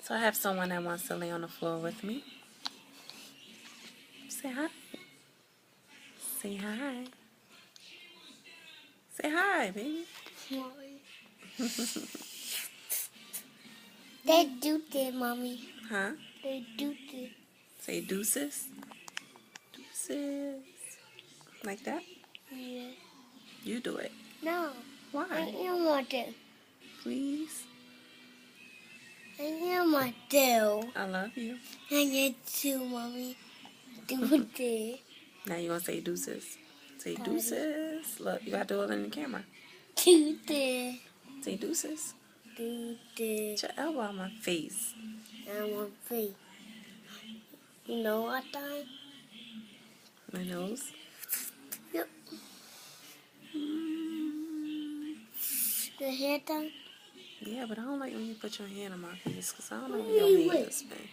So I have someone that wants to lay on the floor with me. Say hi. Say hi. Say hi, baby. They do that, Mommy. Huh? They do that. Say deuces. Deuces. Like that? Yeah. You do it. No. Why? I don't want to. Please. I don't want to. I love you. I need to, Mommy. Do that. Now you gonna say deuces. Say Daddy. deuces. Look, you gotta do it in the camera. Do that. Say deuces. Do that. Put your elbow on my face. I want to. You know what time? My nose. Yep. The hair done? Yeah, but I don't like when you put your hand on my face because I don't know where your hand is, man.